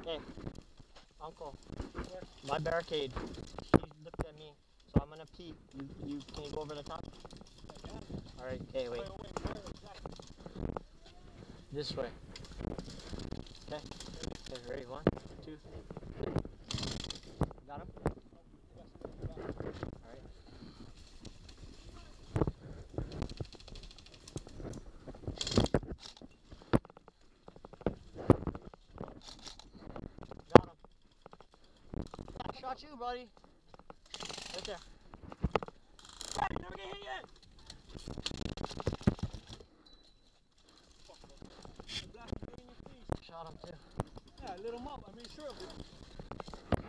Hey, Uncle, my barricade. He looked at me, so I'm gonna pee. You can you go over the top? All right. Okay, wait. This way. Okay. Okay, ready? 1, 2. Got him? All right. Got him. I shot you, buddy. Right there. Hey, you never get hit yet. Shot him too. Yeah, I lit him up. I made sure of it.